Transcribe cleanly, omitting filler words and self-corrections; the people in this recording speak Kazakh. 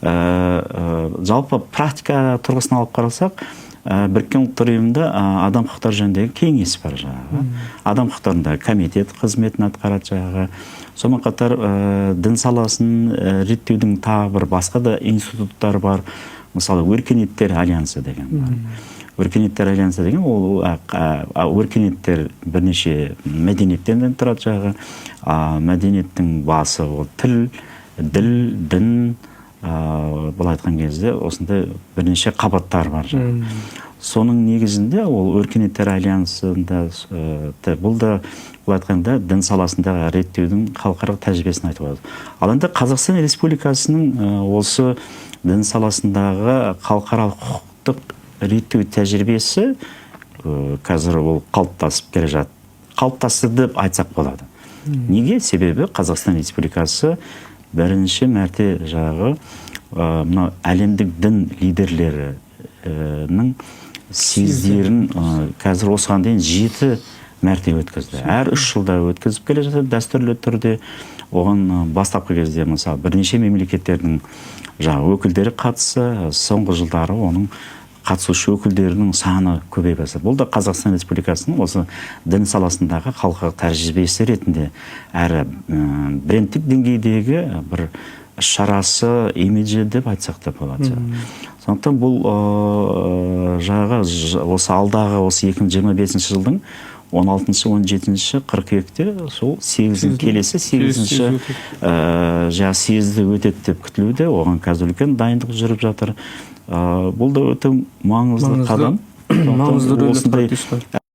жалпы практика тұрғысынан алып қарасақ, біріккен ұлттар ұйымында адам құқықтары жөніндегі кеңес бар жаңағы. Адам құқықтарында комитет қызметін атқарады жаңағы. Сонымен қатар дін саласын реттеудің тағы бір басқа да институттар бар. Мысалы, өркениеттер альянсы деген бар. Өркениеттер альянсы деген ол өркениеттер бірнеше мәдениеттерден тұрады жағы. Мәдениеттің басы ол тіл, діл, дін, былай айтқан кезде осындай бірнеше қабаттар бар жағы. Соның негізінде ол өркениеттер альянсында бұл да былай айтқанда дін саласындағы реттеудің халықаралық тәжірибесін айтып отырды. Ал енді Қазақстан Республикасының осы дін саласындағы халықаралық құқықтық реттеу тәжірибесі қазір ол қалыптасып келе жатыр. Қалыптасты деп айтсақ болады. Неге? Себебі Қазақстан Республикасы бірінші мәрте жағы мына әлемдік дін лидерлерінің съездерін қазір осыған дейін 7 мәрте өткізді. Әр 3 жылда өткізіп келе жатыр дәстүрлі түрде. Оған бастапқы кезде мысалы бірнеше мемлекеттердің өкілдері қатысты, соңғы жылдары оның қатысушы өкілдерінің саны көбейе бастады. Бұл да Қазақстан Республикасының осы дін саласындағы халықаралық тәжірибесі ретінде әрі брендтік деңгейдегі бір шарасы, имиджі деп айтсақ та болады. Сондықтан бұл осы алдағы осы 2025 жылдың 16-17 қыркүйекте сол 8 келесі 8-ші съезді өтеді деп күтілуде. Оған қазір үлкен дайындық жүріп жатыр. Бұл да өте маңызды қадам. Маңызды рөл атқарады.